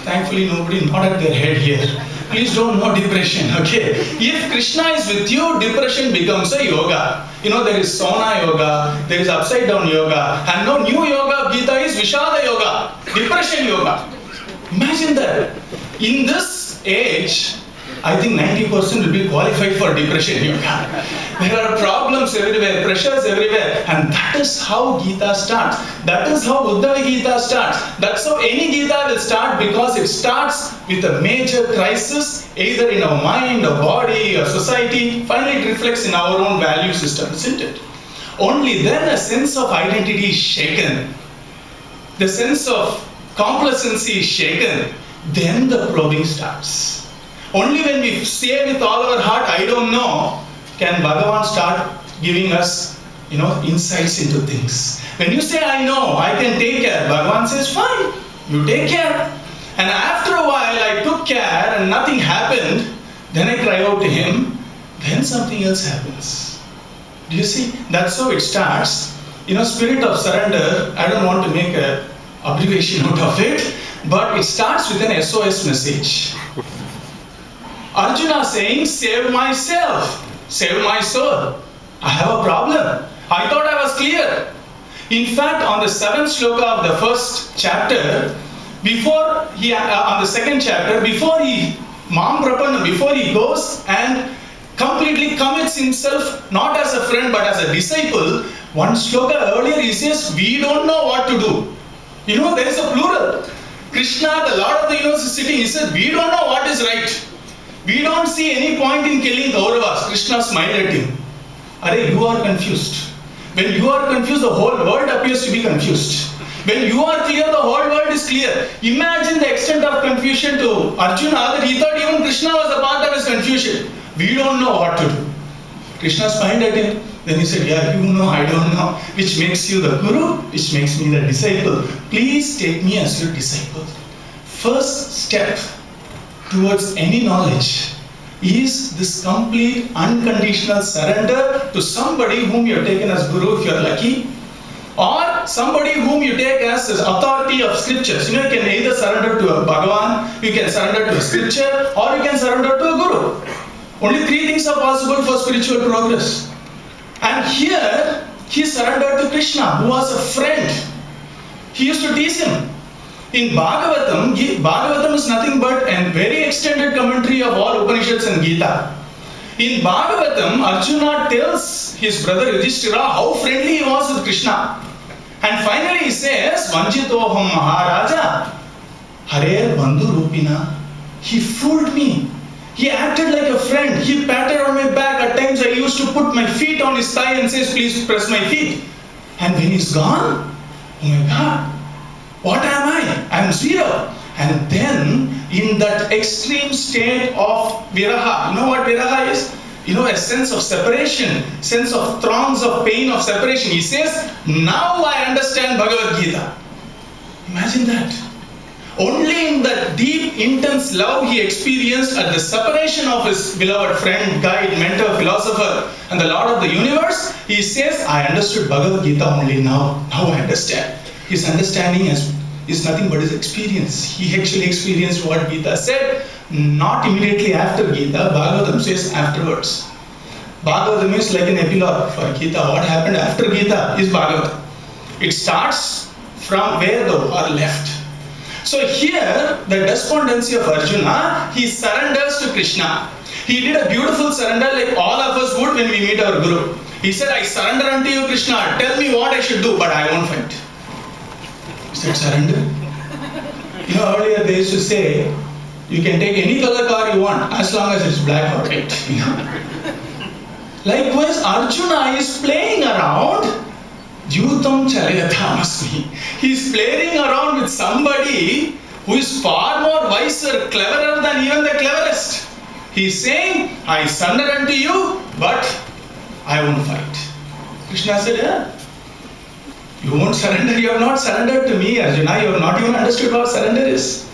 Thankfully, nobody nodded their head here. Please don't know depression, okay? If Krishna is with you, depression becomes a yoga. You know, there is sauna yoga, there is upside down yoga, and now new yoga of Gita is Vishada yoga, depression yoga. Imagine that. In this age, I think 90% will be qualified for depression yoga. There are problems everywhere, pressures everywhere, and that is how Gita starts. That is how Uddhava Gita starts. That's how any Gita will start, because it starts with a major crisis, either in our mind, or body, or society. Finally, it reflects in our own value system, isn't it? Only then a sense of identity is shaken. The sense of complacency is shaken. Then the probing starts. Only when we say with all our heart, I don't know, can Bhagavan start giving us, insights into things. When you say, I know, I can take care, Bhagavan says, fine, you take care. And after a while, I took care and nothing happened. Then I cry out to him. Then something else happens. Do you see? That's how it starts. Spirit of surrender, I don't want to make an abbreviation out of it, but it starts with an SOS message. Arjuna saying, save myself, save my soul. I have a problem. I thought I was clear. In fact, on the 7th shloka of the first chapter, on the second chapter, before he goes and completely commits himself, not as a friend but as a disciple, one shloka earlier he says, we don't know what to do. There is a plural. Krishna, the Lord of the universe, is sitting, he said, we don't know what is right. We don't see any point in killing Kauravas. Krishna smiled at him. Arey, you are confused. When you are confused, the whole world appears to be confused. When you are clear, the whole world is clear. Imagine the extent of confusion to Arjuna that he thought even Krishna was a part of his confusion. We don't know what to do. Krishna smiled at him. Then he said, yeah, you know, I don't know. Which makes you the guru, which makes me the disciple. Please take me as your disciple. First step towards any knowledge is this complete unconditional surrender to somebody whom you have taken as guru if you are lucky, or somebody whom you take as authority of scriptures. You can either surrender to a Bhagavan, you can surrender to a scripture, or you can surrender to a guru. Only three things are possible for spiritual progress. And here he surrendered to Krishna, who was a friend. He used to tease him. In Bhagavatam is nothing but a very extended commentary of all Upanishads and Gita. In Bhagavatam, Arjuna tells his brother Yudhishthira how friendly he was with Krishna. And finally he says, Vanchitoham Maharaja, Hare Bandhu Rupina. He fooled me. He acted like a friend. He patted on my back. At times I used to put my feet on his thigh and says, please press my feet. And when he's gone, oh my God, what am I? I am zero. And then in that extreme state of viraha, you know what viraha is? A sense of separation, sense of throngs of pain of separation. He says, now I understand Bhagavad Gita. Imagine that. Only in that deep, intense love he experienced at the separation of his beloved friend, guide, mentor, philosopher, and the Lord of the universe, he says, I understood Bhagavad Gita only now. Now I understand. His understanding is nothing but his experience. He actually experienced what Gita said, not immediately after Gita. Bhagavatam says afterwards. Bhagavatam is like an epilogue for Gita. What happened after Gita is Bhagavatam. It starts from where the war left. So here, the despondency of Arjuna, he surrenders to Krishna. He did a beautiful surrender like all of us would when we meet our Guru. He said, I surrender unto you, Krishna. Tell me what I should do, but I won't fight. Is that surrender? Earlier they used to say, you can take any color car you want as long as it's black or white. Likewise, Arjuna is playing around. Yutam Chalayatamasmi. He's playing around with somebody who is far more wiser, cleverer than even the cleverest. He's saying, I surrender unto you, but I won't fight. Krishna said, yeah, you won't surrender. You have not surrendered to me, Arjuna. You have not even understood what surrender is.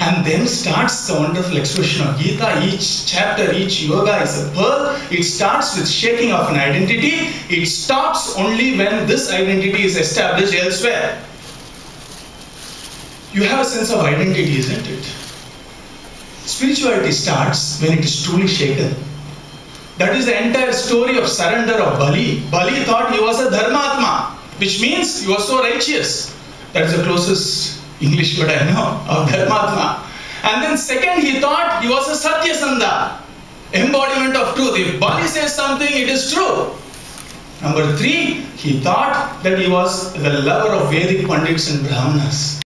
And then starts the wonderful expression of Gita. Each chapter, each yoga is a pearl. It starts with shaking of an identity. It stops only when this identity is established elsewhere. you have a sense of identity, isn't it? Spirituality starts when it is truly shaken. That is the entire story of surrender of Bali. Bali thought he was a Dharmatma, which means he was so righteous. That is the closest English word I know of Dharmatma. And then second, he thought he was a Satyasandha, embodiment of truth. If Bali says something, it is true. Number 3, he thought that he was the lover of Vedic Pandits and Brahmanas.